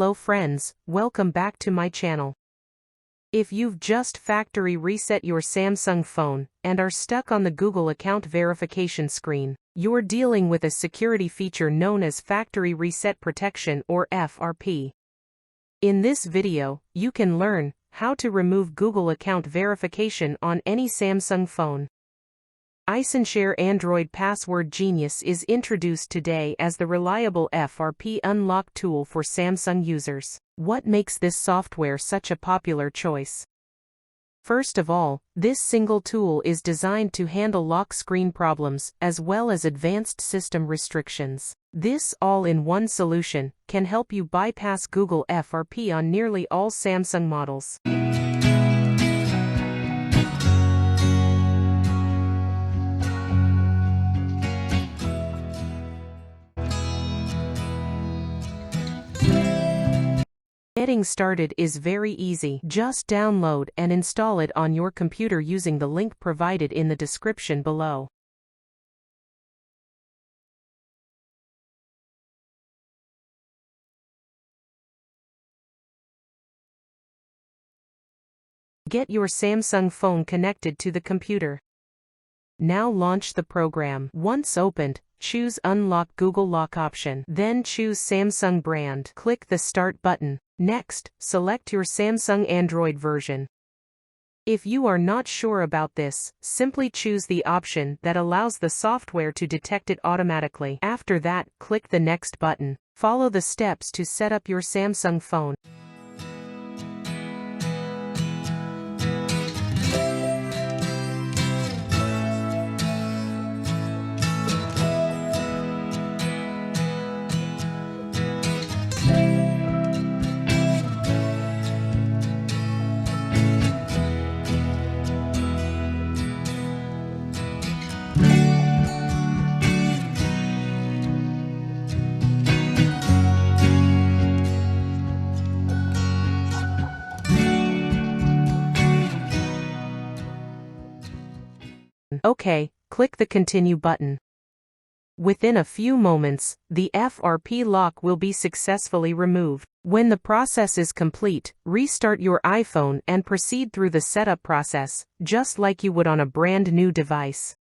Hello friends, welcome back to my channel. If you've just factory reset your Samsung phone and are stuck on the Google account verification screen, you're dealing with a security feature known as Factory Reset Protection or FRP. In this video, you can learn how to remove Google account verification on any Samsung phone. iSunshare Android Password Genius is introduced today as the reliable FRP unlock tool for Samsung users. What makes this software such a popular choice? First of all, this single tool is designed to handle lock screen problems as well as advanced system restrictions. This all-in-one solution can help you bypass Google FRP on nearly all Samsung models. Getting started is very easy. Just download and install it on your computer using the link provided in the description below. Get your Samsung phone connected to the computer. Now launch the program. Once opened, choose Unlock Google Lock option. Then choose Samsung brand. Click the Start button. Next, select your Samsung Android version. If you are not sure about this, simply choose the option that allows the software to detect it automatically. After that, click the Next button. Follow the steps to set up your Samsung phone. OK, click the Continue button. Within a few moments, the FRP lock will be successfully removed. When the process is complete, restart your iPhone and proceed through the setup process, just like you would on a brand new device.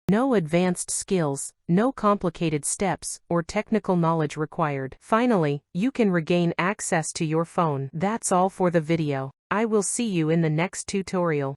No advanced skills, no complicated steps, or technical knowledge required. Finally, you can regain access to your phone. That's all for the video. I will see you in the next tutorial.